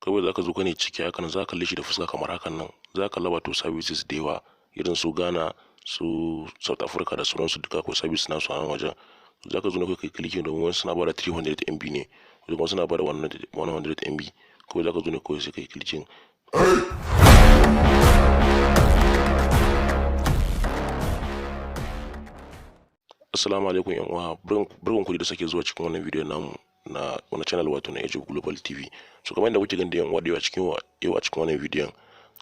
kawai zaka zo ka ne ciki hakan za ka kalle shi da fuska kamar hakan nan, za ka laba to services da yawa irin su Ghana, su South Africa da sauransu duka akwai service nasu a nan wajen. Za ka zo ne kai clicking domin wani suna bada 300 MB ne, wani kuma suna bada 100 MB. Kawai za ka zo ne kawai sai kai clicking. Assalamu alaikum yan uwa, barkan ku da sake zuwa cikin wannan bidiyon namu na wannan channel wato na Age of Global TV. So kamar yadda kuke gani da yan uwa da yawa cikin wannan bidiyon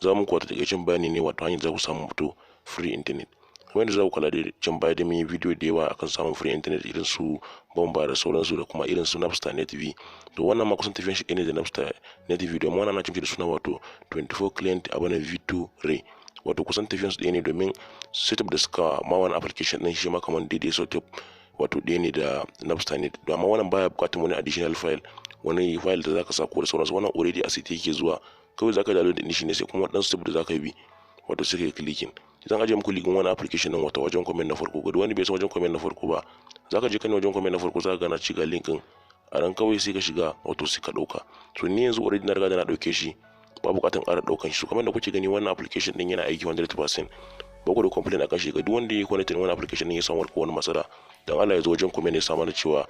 za mu kwata takaicin bayani ne wato hanyar za ku samu fito free internet. Kamar yadda za ku kalla da can baya da mun yi bidiyo da yawa akan samun free internet irin su Bomba da sauransu da kuma irin su Napster Net TV. To wannan ma kusan tafiyan shi ne da Napster Net TV domin wannan na cin da suna wato 24 client abana V2 Ray. Wato kusan tafiyan su ɗaya ne domin setup da suka ma wani application ɗin shi ma kamar daidai setup wato ɗaya ne da Napster Net. Amma wannan baya buƙatar wani additional file, wani file da zaka sa ko da sauransu. Wannan already a site yake zuwa, kawai zaka download din shi ne sai kuma dan step da zaka bi wato sai kai clicking. Zan aje muku link wani application din wato wajen comment na farko. Ga wani bai san wajen comment na farko ba, zaka je kan wajen comment na farko zaka ga na ci ga link din a ran kawai sai ka shiga wato sai ka dauka. To ni yanzu already na riga da na dauke shi, ba buƙatar ƙara daukan shi. Kamar da kuke gani wannan application din yana aiki 100%. Ba ku da complain akan shi. Ga duk wanda ya connect wannan application din ya samu wani matsala, dan Allah ya zo wajen comment ya samu da cewa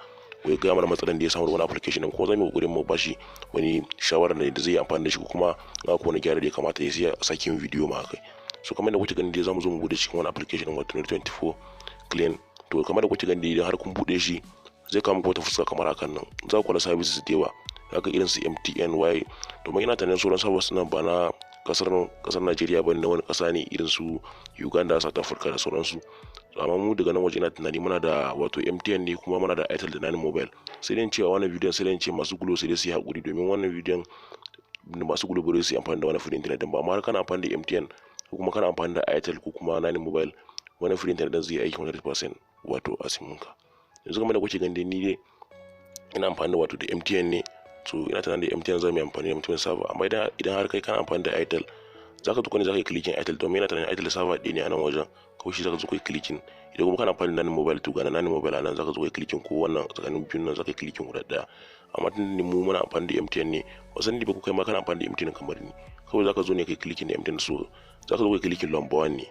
wai ga mana matsalan da ya samu wani application din, ko zai mu kokarin mu bashi wani shawara da zai amfani da shi, ko kuma ga ko wani gyara da ya kamata ya sai a saki min video ma kai. So kamar da kuke gani dai zamu zo mu bude cikin wani application din wato 24 clean. To kamar da kuke gani idan har kun bude shi zai kawo muku wata fuska kamar hakan nan. Za ku kula services da yawa haka irin su MTN, Y, domin ina tunanin sauran services nan ba na kasar Najeriya bane, na wani kasa ne irin su Uganda, South Africa da sauransu. Amma mu daga nan waje ina tunani muna da wato MTN ne, kuma muna da Airtel da Nine Mobile. Sai dai cewa wannan bidiyon sai dai ce masu Glo sai dai su yi hakuri, domin wannan bidiyon masu Glo bare su yi amfani da wannan free internet din ba. Amma har kana amfani da MTN ko kuma kana amfani da Airtel ko kuma Nine Mobile, wannan free internet din zai aiki 100% wato a siminka. Yanzu kamar da kuke gani ni dai ina amfani da wato da MTN ne. So ina tunanin da MTN zai mai amfani da MTN server. Amma idan har kai kana amfani da Airtel, zaka tuko ne zaka yi clicking Airtel, domin ina tunanin Airtel server ɗaya ne a nan wajen, kawai shi zaka zo kai clicking. Idan kuma kana amfani da Nine Mobile, to ga Nine Mobile anan zaka zo kai clicking ko wannan tsakanin biyun nan zaka yi clicking guda ɗaya. Amma tun da mu muna amfani da MTN ne, wasan da ba ku kai ma kana amfani da MTN kamar ni, kawai zaka zo ne kai clicking da MTN. So zaka zo kai clicking number 1 ne.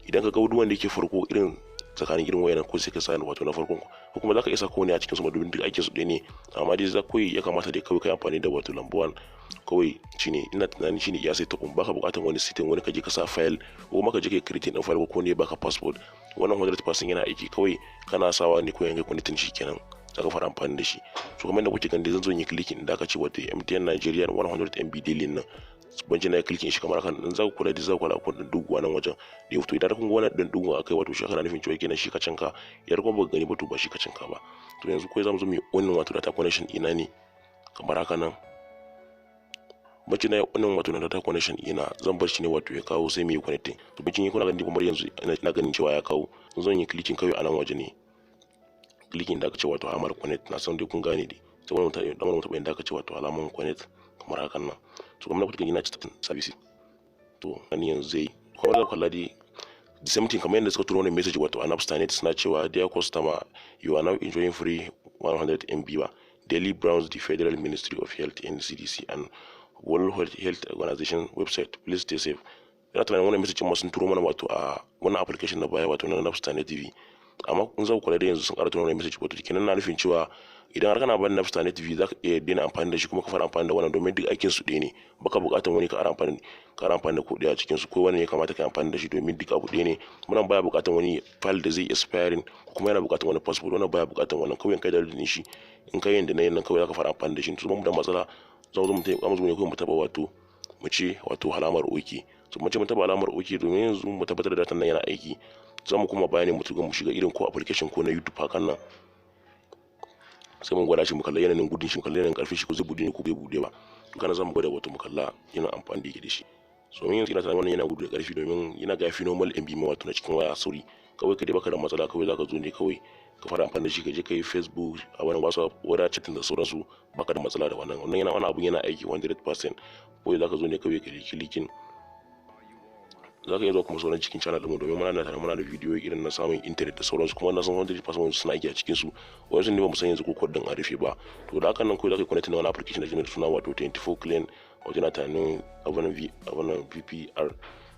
Idan ka ga duk wanda yake farko irin tsakanin irin wayan ko sai ka sa wato na farkon, ko kuma zaka isa ko ne a cikin su madubin duk ake su ɗaya ne. Amma dai za koyi ya kamata dai kawai kai amfani da wato number 1 kawai shine ina tunanin shine ya sai ta baka bukatar wani setting, wani kaje ka sa file ko kuma kaje kai create din file ko ne baka password. Wannan 100% yana aiki, kawai kana sawa ne ko yanka connecting shi kenan zaka fara amfani da shi. So kamar da kuke gani zan zo yi clicking da aka ce wato MTN Nigeria 100 MB daily nan, banci na clicking shi kamar haka. Dan za ku kula da za ku kula kun dugu wannan wajen da yato. Idan kun ga wannan dan dugu akai wato shi kana nufin cewa kenan shi ka canka, yar kuma ba gani ba to ba shi ka canka ba. To yanzu kai zamu zo mu wannan wato data connection ina ne kamar haka nan. Bacci na wannan wato na data connection ina zan bar shi ne wato ya kawo sai mu yi connecting. To bincin yi kuna ganin kuma yanzu ina ganin cewa ya kawo, zan yi clicking kawai a nan waje ne, clicking da aka ce wato alamar connect. Na san dai kun gane dai, sai wannan mutum da aka ce wato alamar connect kamar hakan nan. So kamar da kuke gani ina cikin service. To gani yanzu zai kuma da kalla dai the same thing kamar yadda suka turo wani message wato a Napster Net suna cewa dear customer, you are now enjoying free 100 MB daily. Browse the Federal Ministry of Health NCDC and World Health Organization website, please stay safe. Ina tunanin wannan message ma sun turo mana wato a wannan application na baya wato na Napster Net TV. Amma kun za ku kula da yanzu sun ƙara turo wannan message wato kenan na nufin cewa idan har kana bayan Napster Net TV zaka iya daina amfani da shi kuma ka fara amfani da wannan, domin duk aikin su ɗaya ne. Baka buƙatar wani ka amfani da kuɗi a cikin su, ko wani ya kamata ka amfani da shi domin duk abu ɗaya ne. Muna baya buƙatar wani file da zai expiring ko kuma yana buƙatar wani passport. Wannan baya buƙatar wannan, kawai kai da din shi in kai yanda nan kawai zaka fara amfani da shi. To mu da matsala za mu zo mu ne kawai mu taba wato mu ce wato alamar OK. So mu ce mu taba alamar OK domin yanzu mu tabbatar da datan nan yana aiki. Za mu kuma bayani mu shiga irin ko application ko na YouTube hakan nan, sai mun gwada shi mu kalla yanayin gudun shi, mu kalla yanayin karfin shi ko zai bude ne ko bai bude ba. Kana za mu gwada wato mu kalla yana amfani da yake da shi. So mun yanzu ina tunanin wannan yana gudu da karfi domin yana ga normal MB ma wato na cikin waya sauri. Kawai ka dai baka da matsala, kawai zaka zo ne kawai ka fara amfani da shi, ka je kai Facebook a wani WhatsApp wada chatting da sauransu, baka da matsala da wannan. Wannan abun yana aiki 100%. Kawai zaka zo ne kawai ka clicking. Zaka iya zuwa kuma sauran cikin channel din mu, domin muna da video irin na samun internet da sauransu, kuma na san 100% suna aiki a cikin su. Wannan ne ba mu san yanzu ko code din a rufe ba. To da hakan nan kawai zaka connect na wani application da suna wato 24 clean wato ina tunanin abin VPR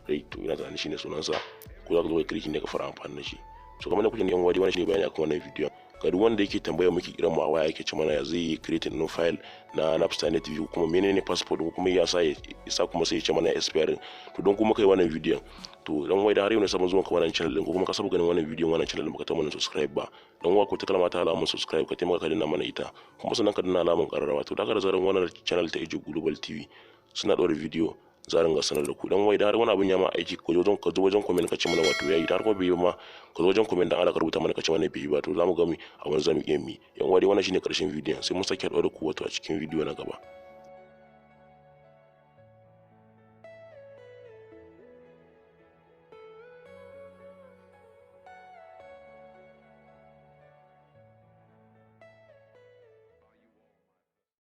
rate, to ina tunanin shine sunansa, ko za ka zo ka clicking ne ka fara amfani da shi. So kamar da kuke yan wadi, wannan shine bayani akan wannan bidiyon. Ga duk wanda yake tambaya muke kiran mu a waya yake ce mana ya zai create new file na Napster Net View, kuma menene passport, ko kuma ya sa kuma sai ya ce mana expire. To don kuma kai wannan bidiyon, to dan wai da har yau ne sabon zuwan ka wannan channel din, ko kuma ka saba ganin wannan bidiyon wannan channel din baka taɓa mana subscribe ba, dan wa ko ta kalma ta alamun subscribe ka taimaka ka dinna mana ita, kuma sannan ka dinna alamun kararrawa. To da ka da zaran wannan channel ta Egypt Global TV suna ɗora bidiyo za ringa sanar da ku. Dan wai da har wani abin ya ma aiki ka zo wajen comment ka ce mana wato yayi, da har kuma bai yi ma ka zo wajen comment dan Allah ka rubuta mana ka ce mana bai yi ba, to zamu ga mu a wani zamu iya mi. Yan wadi wannan shine karshen bidiyon, sai mun sake haɗuwa da ku wato a cikin bidiyo na gaba.